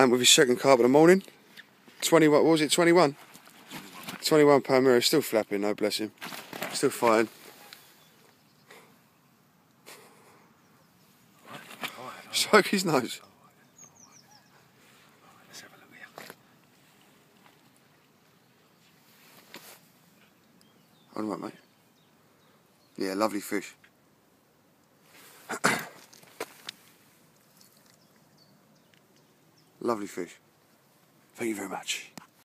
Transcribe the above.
with his second carp of the morning. 21, what was it, 21? 21 Palmyra, still flapping though, bless him. Still fighting. Stroke his nose. Let's have a look here. All right, mate. Yeah, lovely fish. Lovely fish. Thank you very much.